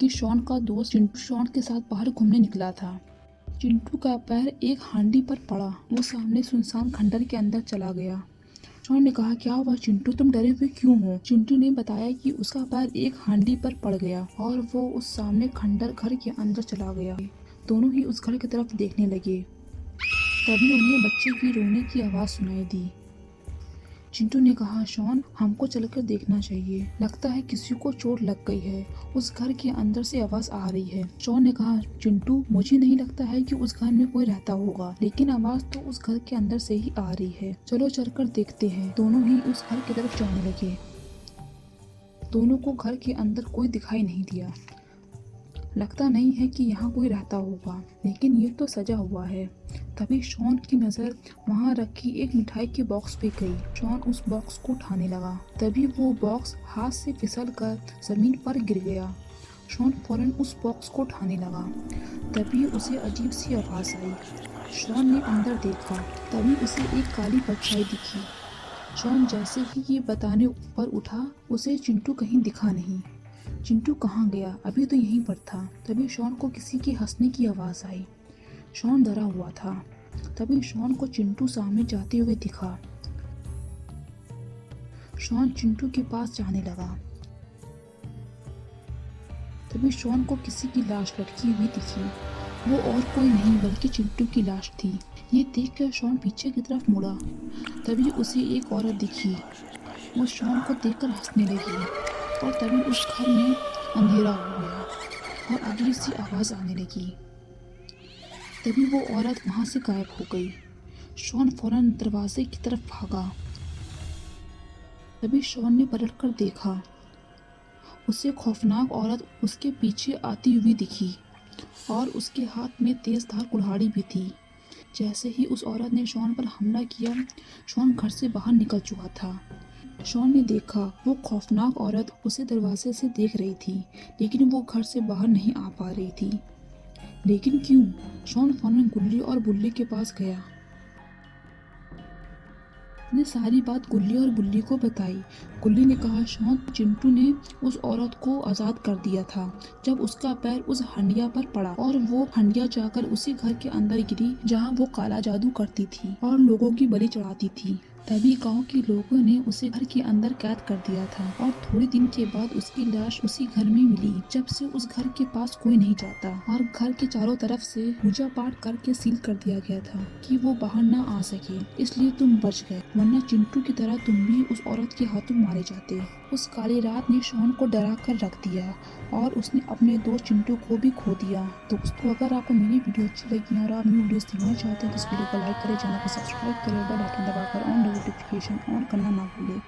कि शॉन का दोस्त चिंटू शॉन के साथ बाहर घूमने निकला था। चिंटू का पैर एक हांडी पर पड़ा। वो सामने सुनसान खंडर के अंदर चला गया। शॉन ने कहा, क्या हुआ चिंटू, तुम डरे हुए क्यों हो? चिंटू ने बताया कि उसका पैर एक हांडी पर पड़ गया और वो उस सामने खंडर घर के अंदर चला गया। दोनों ही उस घर की तरफ देखने लगे। तभी उन्हें बच्चे की रोने की आवाज़ सुनाई दी। चिंटू ने कहा, शॉन, हमको चलकर देखना चाहिए। लगता है किसी को चोट लग गई है। उस घर के अंदर से आवाज़ आ रही है। शॉन ने कहा, चिंटू, मुझे नहीं लगता है कि उस घर में कोई रहता होगा, लेकिन आवाज़ तो उस घर के अंदर से ही आ रही है। चलो चलकर देखते हैं। दोनों ही उस घर की तरफ जाने लगे। दोनों को घर के अंदर कोई दिखाई नहीं दिया। लगता नहीं है कि यहाँ कोई रहता होगा, लेकिन ये तो सजा हुआ है। तभी शॉन की नज़र वहाँ रखी एक मिठाई के बॉक्स पे गई। शॉन उस बॉक्स को उठाने लगा। तभी वो बॉक्स हाथ से फिसलकर ज़मीन पर गिर गया। शॉन फौरन उस बॉक्स को उठाने लगा। तभी उसे अजीब सी आवाज़ आई। शॉन ने अंदर देखा। तभी उसे एक काली परछाई दिखी। शॉन जैसे ही ये बताने ऊपर उठा, उसे चिंटू कहीं दिखा नहीं। चिंटू कहाँ गया? अभी तो यहीं पर था। तभी शॉन को किसी के हंसने की आवाज़ आई। शॉन डरा हुआ था। तभी शॉन को चिंटू सामने जाते हुए दिखा। शॉन चिंटू के पास जाने लगा। तभी शॉन को किसी की लाश लटकी हुई दिखी। वो और कोई नहीं बल्कि चिंटू की लाश थी। ये देखकर शॉन पीछे की तरफ मुड़ा। तभी उसे एक औरत दिखी। वो शॉन को देखकर हंसने लगी और तभी उस घर में अंधेरा हो गया और अजीब सी आवाज़ आने लगी। तभी वो औरत वहाँ से गायब हो गई। शॉन फौरन दरवाजे की तरफ भागा। तभी शॉन ने पलटकर देखा। उसे खौफनाक औरत उसके पीछे आती हुई दिखी और उसके हाथ में तेज़धार कुल्हाड़ी भी थी। जैसे ही उस औरत ने शॉन पर हमला किया, शॉन घर से बाहर निकल चुका था। शॉन ने देखा वो खौफनाक औरत उसे दरवाजे से देख रही थी, लेकिन वो घर से बाहर नहीं आ पा रही थी। लेकिन क्यों? शॉन फौरन गुल्ली और बुल्ली के पास गया। उसने सारी बात गुल्ली और बुल्ली को बताई। गुल्ली ने कहा, शॉन, चिंटू ने उस औरत को आज़ाद कर दिया था जब उसका पैर उस हंडिया पर पड़ा और वो हंडिया जाकर उसी घर के अंदर गिरी जहाँ वो काला जादू करती थी और लोगों की बलि चढ़ाती थी। तभी गांव के लोगों ने उसे घर के अंदर कैद कर दिया था और थोड़े दिन के बाद उसकी लाश उसी घर में मिली। जब से उस घर के पास कोई नहीं जाता और घर के चारों तरफ से पूजा पाठ करके सील कर दिया गया था कि वो बाहर ना आ सके। इसलिए तुम बच गए, वरना चिंटू की तरह तुम भी उस औरत के हाथों मारे जाते। उस काली रात ने शॉन को डरा कर रख दिया और उसने अपने दोस्त चिंटू को भी खो दिया। दोस्तों, अगर आपको मेरी वीडियो अच्छी लगी और आप न्यू वीडियोस देखना चाहते हैं तो इस वीडियो को लाइक करें, चैनल को सब्सक्राइब करें, बेल आइकन दबाकर ऑन नोटिफिकेशन ऑन करना ना भूलें।